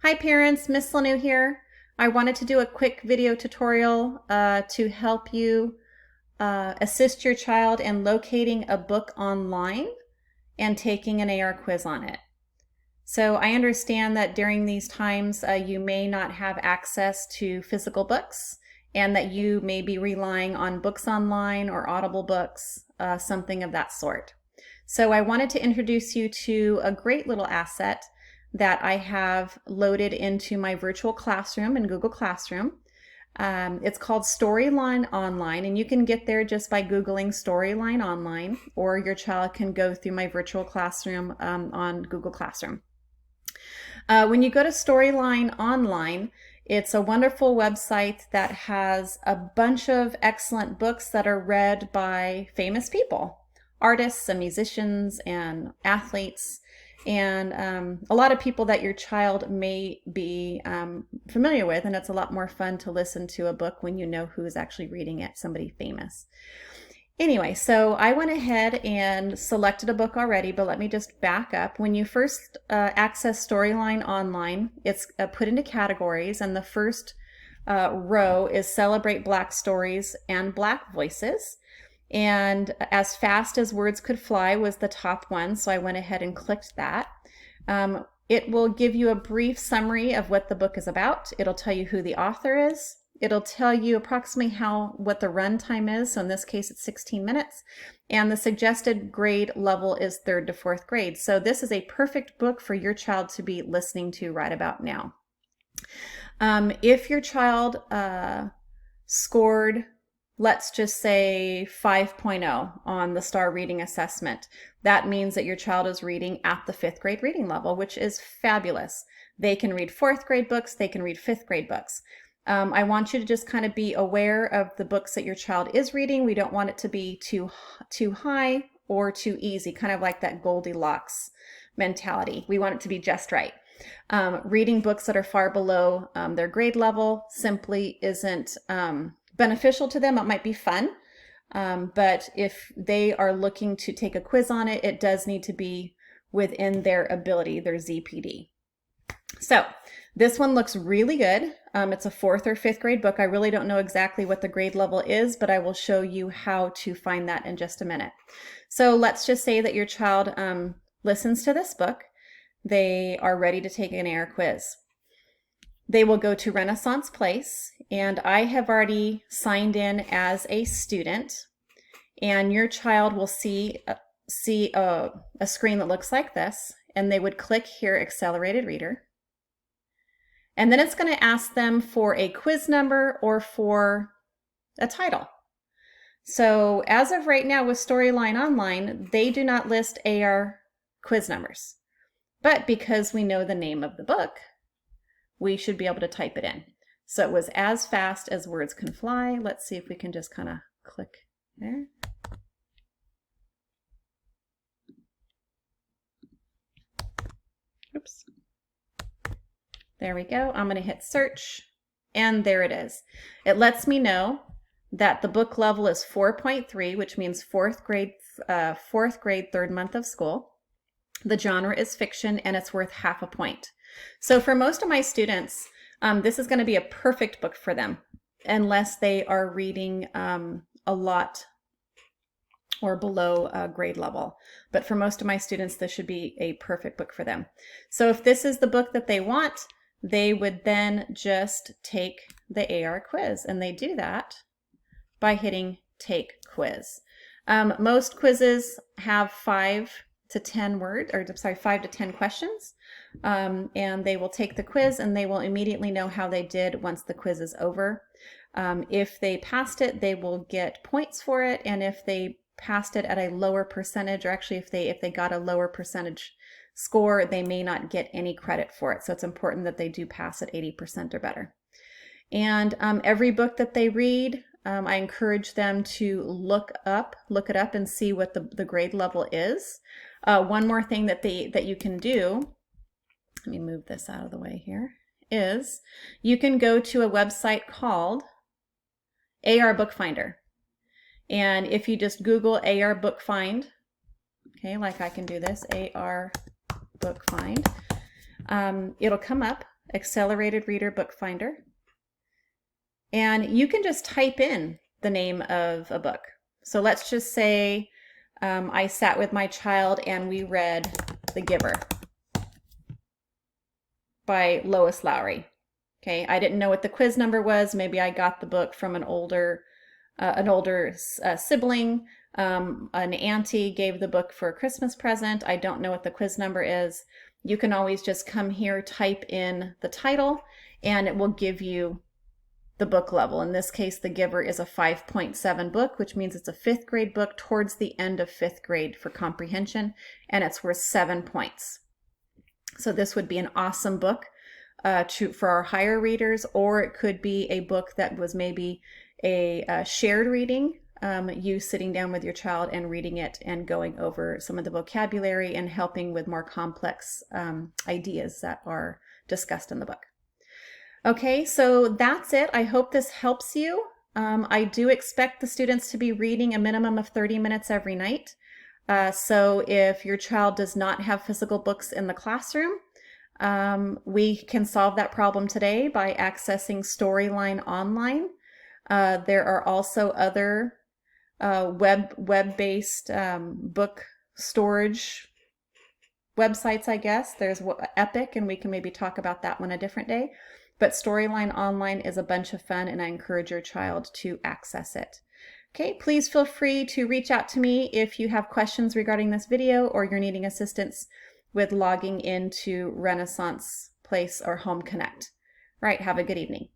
Hi parents, Miss Lanu here. I wanted to do a quick video tutorial to help you assist your child in locating a book online and taking an AR quiz on it. So I understand that during these times you may not have access to physical books and that you may be relying on books online or Audible books, something of that sort. So I wanted to introduce you to a great little asset that I have loaded into my virtual classroom in Google Classroom. It's called Storyline Online, and you can get there just by Googling Storyline Online, or your child can go through my virtual classroom on Google Classroom. When you go to Storyline Online, it's a wonderful website that has a bunch of excellent books that are read by famous people, artists and musicians and athletes, and a lot of people that your child may be familiar with, and it's a lot more fun to listen to a book when you know who is actually reading it, somebody famous. Anyway, so I went ahead and selected a book already, but let me just back up. When you first access Storyline Online, it's put into categories, and the first row is Celebrate Black Stories and Black Voices. And As Fast as Words Could Fly was the top one, so I went ahead and clicked that. It will give you a brief summary of what the book is about. It'll tell you who the author is. It'll tell you approximately what the run time is. So in this case, it's 16 minutes. And the suggested grade level is 3rd to 4th grade. So this is a perfect book for your child to be listening to right about now. If your child scored, let's just say 5.0 on the STAR reading assessment, that means that your child is reading at the 5th grade reading level, which is fabulous. They can read 4th grade books, they can read 5th grade books. I want you to just kind of be aware of the books that your child is reading. We don't want it to be too high or too easy, kind of like that Goldilocks mentality. We want it to be just right. Reading books that are far below their grade level simply isn't beneficial to them. It might be fun, but if they are looking to take a quiz on it, it does need to be within their ability, their ZPD. So this one looks really good. It's a 4th or 5th grade book. I really don't know exactly what the grade level is, but I will show you how to find that in just a minute. So let's just say that your child listens to this book. They are ready to take an AR quiz. They will go to Renaissance Place, and I have already signed in as a student, and your child will see a screen that looks like this, and they would click here, Accelerated Reader. And then it's going to ask them for a quiz number or for a title. So as of right now with Storyline Online, they do not list AR quiz numbers. But because we know the name of the book, we should be able to type it in. So it was As Fast as Words Can Fly. Let's see if we can just kind of click there. Oops. There we go. I'm going to hit search, and there it is. It lets me know that the book level is 4.3, which means 4th grade, 3rd month of school. The genre is fiction, and it's worth half a point. So for most of my students, this is going to be a perfect book for them, unless they are reading a lot or below grade level. But for most of my students, this should be a perfect book for them. So if this is the book that they want, they would then just take the AR quiz, and they do that by hitting Take Quiz. Most quizzes have 5 to 10 questions, and they will take the quiz, and they will immediately know how they did once the quiz is over. If they passed it, they will get points for it, and if they passed it at a lower percentage, or actually if they got a lower percentage score, they may not get any credit for it. So it's important that they do pass at 80% or better. And every book that they read, I encourage them to look it up and see what the grade level is. One more thing that you can do, let me move this out of the way here, is you can go to a website called AR Book Finder. And if you just Google AR Book Find, okay, like I can do this, AR Book Find, it'll come up. Accelerated Reader Book Finder. And you can just type in the name of a book. So let's just say I sat with my child and we read The Giver by Lois Lowry. Okay, I didn't know what the quiz number was. Maybe I got the book from an older sibling. An auntie gave the book for a Christmas present. I don't know what the quiz number is. You can always just come here, type in the title, and it will give you the book level. In this case, The Giver is a 5.7 book, which means it's a 5th grade book towards the end of 5th grade for comprehension, and it's worth 7 points. So this would be an awesome book for our higher readers, or it could be a book that was maybe a shared reading, you sitting down with your child and reading it and going over some of the vocabulary and helping with more complex ideas that are discussed in the book. Okay, so that's it. I hope this helps you. I do expect the students to be reading a minimum of 30 minutes every night. So if your child does not have physical books in the classroom, we can solve that problem today by accessing Storyline Online. There are also other web-based book storage websites, I guess. There's Epic, and we can maybe talk about that one a different day. But Storyline Online is a bunch of fun, and I encourage your child to access it. Okay, please feel free to reach out to me if you have questions regarding this video or you're needing assistance with logging into Renaissance Place or Home Connect. All right, have a good evening.